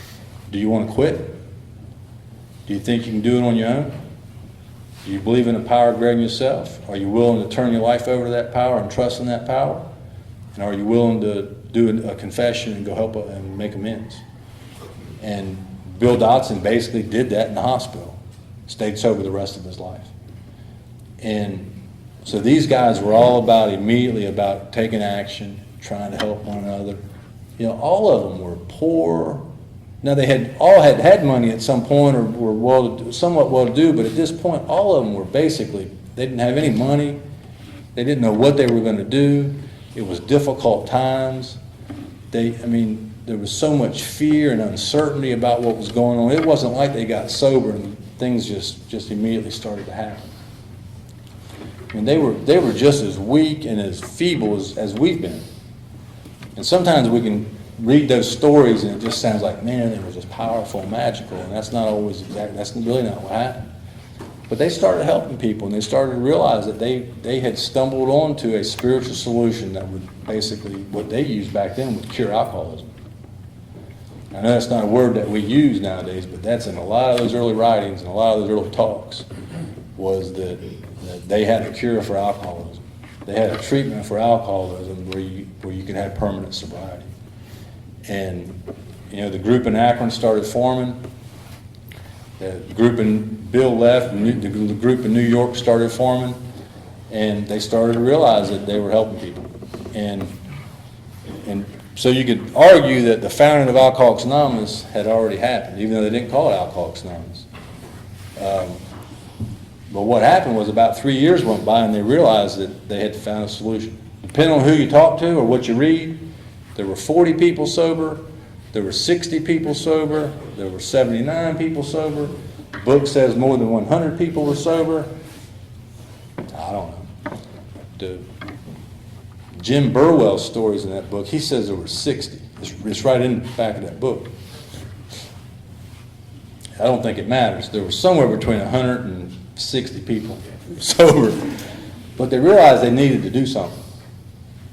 do you want to quit? Do you think you can do it on your own? Do you believe in the power of greater than yourself? Are you willing to turn your life over to that power and trust in that power? And are you willing to do a confession and go help and make amends? And Bill Dotson basically did that in the hospital, stayed sober the rest of his life. And so these guys were all immediately about taking action, trying to help one another. All of them were poor. Now they had had money at some point, or were somewhat well-to-do, but at this point, all of them were basically, they didn't have any money. They didn't know what they were going to do. It was difficult times. There was so much fear and uncertainty about what was going on. It wasn't like they got sober and things just immediately started to happen. They were just as weak and as feeble as we've been. And sometimes we can read those stories and it just sounds like, man, they were just powerful and magical, and that's not always exact. That's really not what happened. But they started helping people, and they started to realize that they had stumbled onto a spiritual solution that would basically, what they used back then, would cure alcoholism. I know that's not a word that we use nowadays, but that's in a lot of those early writings and a lot of those early talks, was that they had a cure for alcoholism. they had a treatment for alcoholism where you could have permanent sobriety. And, the group in Akron started forming. The group in Bill left, and the group in New York started forming, and they started to realize that they were helping people. And so you could argue that the founding of Alcoholics Anonymous had already happened, even though they didn't call it Alcoholics Anonymous. But what happened was about 3 years went by and they realized that they had found a solution. Depending on who you talk to or what you read, there were 40 people sober, there were 60 people sober, there were 79 people sober. The book says more than 100 people were sober. I don't know. Jim Burwell's stories in that book, he says there were 60. It's right in the back of that book. I don't think it matters. There was somewhere between 160 people sober. But they realized they needed to do something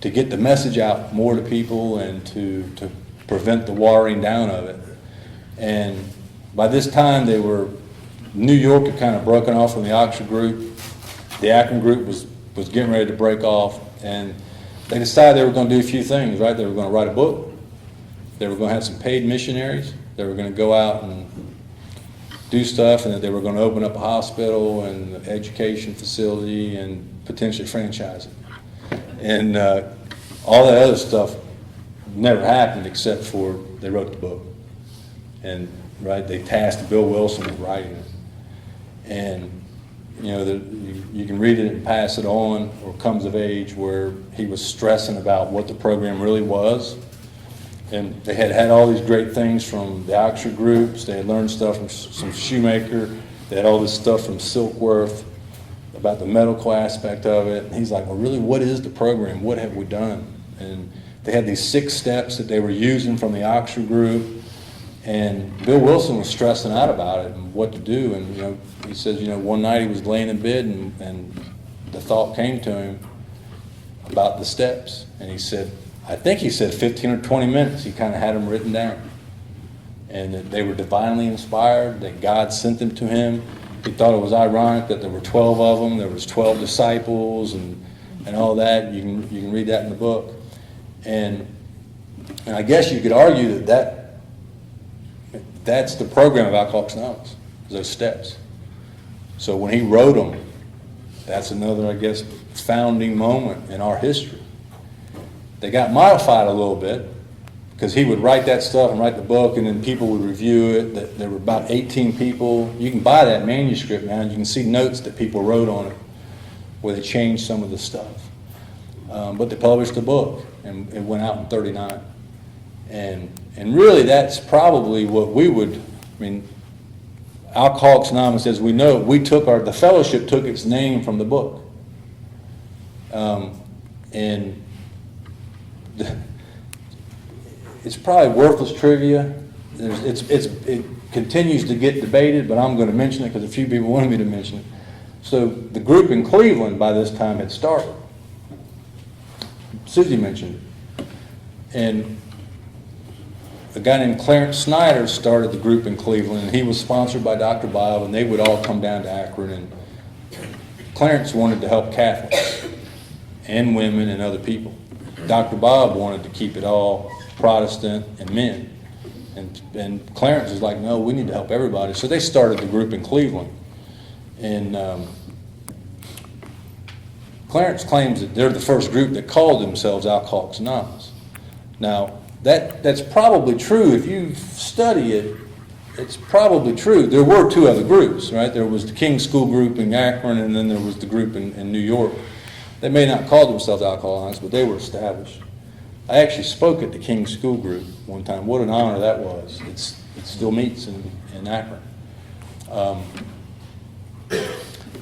to get the message out more to people and to prevent the watering down of it. And by this time, New York had kind of broken off from the Oxford group. The Akron group was getting ready to break off. And they decided they were going to do a few things, right? They were going to write a book. They were going to have some paid missionaries. They were going to go out and do stuff, and that they were going to open up a hospital and an education facility and potentially franchise it. And all that other stuff never happened except for they wrote the book. And right, they tasked Bill Wilson with writing it. And you can read it and pass it on, or Comes of Age, where he was stressing about what the program really was. And they had all these great things from the Oxford groups. They had learned stuff from Shoemaker. They had all this stuff from Silkworth about the medical aspect of it. And he's like, well, really, what is the program? What have we done? And they had these 6 steps that they were using from the Oxford group. And Bill Wilson was stressing out about it and what to do. And, he says, one night he was laying in bed and the thought came to him about the steps. And he said, I think he said 15 or 20 minutes. He kind of had them written down. And that they were divinely inspired, that God sent them to him. He thought it was ironic that there were 12 of them. There was 12 disciples and all that. You can read that in the book. And I guess you could argue that's the program of Alcoholics Anonymous, those steps. So when he wrote them, that's another, I guess, founding moment in our history. They got modified a little bit because he would write that stuff and write the book, and then people would review it. There were about 18 people. You can buy that manuscript now, and you can see notes that people wrote on it where they changed some of the stuff. But they published the book, and it went out in '39. And really, that's probably what we would, Alcoholics Anonymous, as we know, the fellowship took its name from the book. And it's probably worthless trivia. It continues to get debated, but I'm going to mention it because a few people wanted me to mention it. So the group in Cleveland by this time had started. Susie mentioned it. And a guy named Clarence Snyder started the group in Cleveland, and he was sponsored by Dr. Bob, and they would all come down to Akron. And Clarence wanted to help Catholics and women and other people. Dr. Bob wanted to keep it all Protestant and men. And Clarence was like, no, we need to help everybody. So they started the group in Cleveland. And Clarence claims that they're the first group that called themselves Alcoholics Anonymous. Now, that's probably true. If you study it, it's probably true. There were 2 other groups, right? There was the King's School group in Akron, and then there was the group in New York. They may not call themselves Alcoholics Anonymous, but they were established. I actually spoke at the King's School group one time. What an honor that was. It still meets in Akron.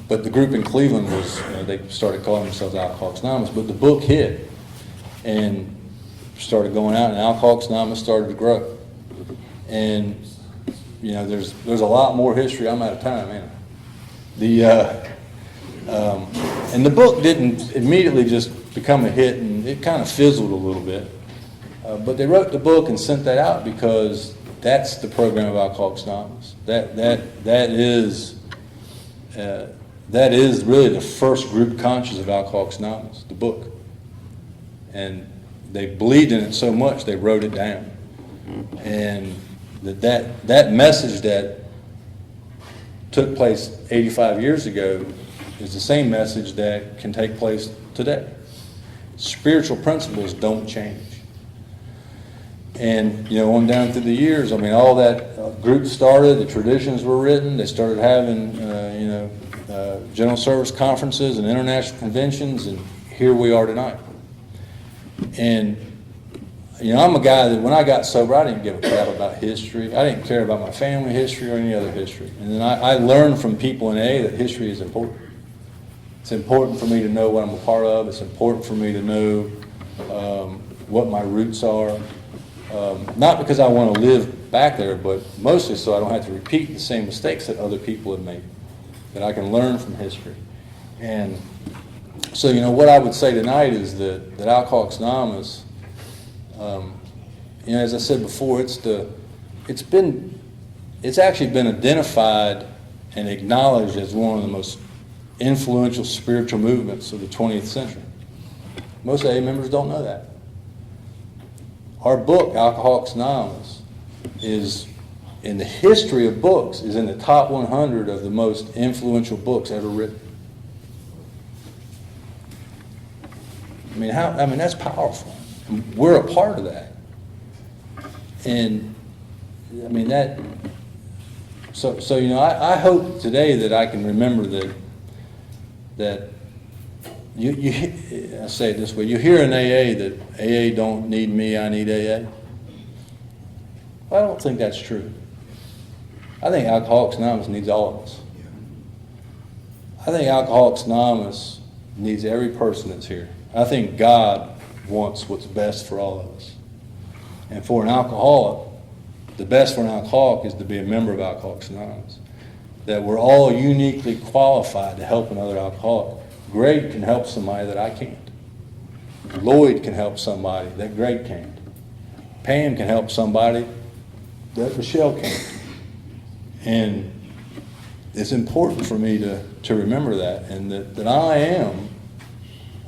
But the group in Cleveland was, they started calling themselves Alcoholics Anonymous, but the book hit and started going out, and Alcoholics Anonymous started to grow. And, there's a lot more history. I'm out of time, man. And the book didn't immediately just become a hit, and it kind of fizzled a little bit. But they wrote the book and sent that out because that's the program of Alcoholics Anonymous. That is that is really the first group conscious of Alcoholics Anonymous, the book. And they believed in it so much they wrote it down. And that message that took place 85 years ago is the same message that can take place today. Spiritual principles don't change. And, on down through the years, all that group started, the traditions were written, they started having, general service conferences and international conventions, and here we are tonight. And, I'm a guy that when I got sober, I didn't give a crap about history. I didn't care about my family history or any other history. And then I learned from people in AA that history is important. It's important for me to know what I'm a part of. It's important for me to know what my roots are. Not because I want to live back there, but mostly so I don't have to repeat the same mistakes that other people have made, that I can learn from history. And so, what I would say tonight is that Alcoholics Anonymous, as I said before, it's actually been identified and acknowledged as one of the most influential spiritual movements of the 20th century. Most AA members don't know that. Our book, Alcoholics Anonymous, is, in the history of books, is in the top 100 of the most influential books ever written. That's powerful. We're a part of that. And, I hope today that I can remember that I say it this way, you hear in AA that AA don't need me, I need AA. Well, I don't think that's true. I think Alcoholics Anonymous needs all of us. I think Alcoholics Anonymous needs every person that's here. I think God wants what's best for all of us. And for an alcoholic, the best for an alcoholic is to be a member of Alcoholics Anonymous. That we're all uniquely qualified to help another alcoholic. Greg can help somebody that I can't. Lloyd can help somebody that Greg can't. Pam can help somebody that Michelle can't. And it's important for me to remember that, and that I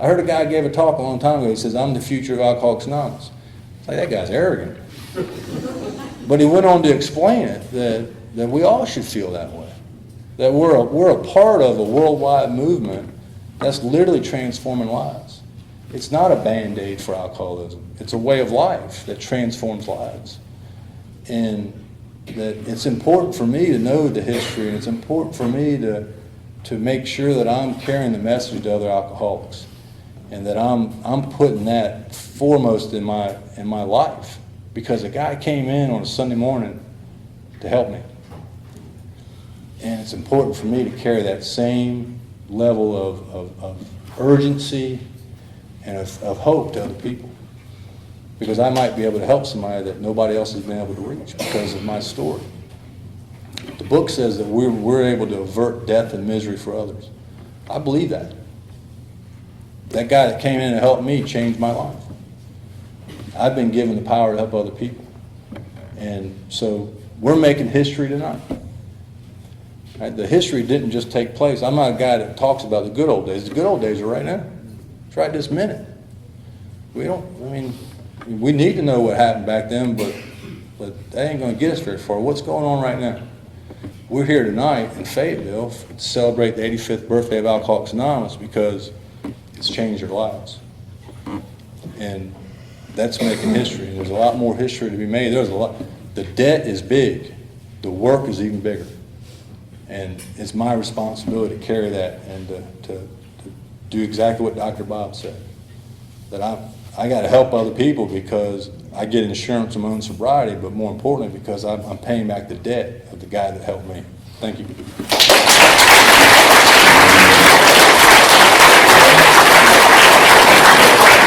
heard a guy gave a talk a long time ago. He says, I'm the future of Alcoholics Anonymous. It's like, that guy's arrogant. But he went on to explain it, that we all should feel that way. That we're a part of a worldwide movement that's literally transforming lives. It's not a Band-Aid for alcoholism. It's a way of life that transforms lives. And that it's important for me to know the history, and it's important for me to make sure that I'm carrying the message to other alcoholics, and that I'm putting that foremost in my life, because a guy came in on a Sunday morning to help me. And it's important for me to carry that same level of urgency and of hope to other people, because I might be able to help somebody that nobody else has been able to reach because of my story. The book says that we're able to avert death and misery for others. I believe that. That guy that came in to help me changed my life. I've been given the power to help other people. And so we're making history tonight. Right? The history didn't just take place. I'm not a guy that talks about the good old days. The good old days are right now. It's right this minute. We need to know what happened back then, but that ain't going to get us very far. What's going on right now? We're here tonight in Fayetteville to celebrate the 85th birthday of Alcoholics Anonymous because it's changed their lives. And that's making history. And there's a lot more history to be made. There's a lot. The debt is big. The work is even bigger. And it's my responsibility to carry that and to do exactly what Dr. Bob said. That I got to help other people because I get insurance on my own sobriety, but more importantly because I'm paying back the debt of the guy that helped me. Thank you.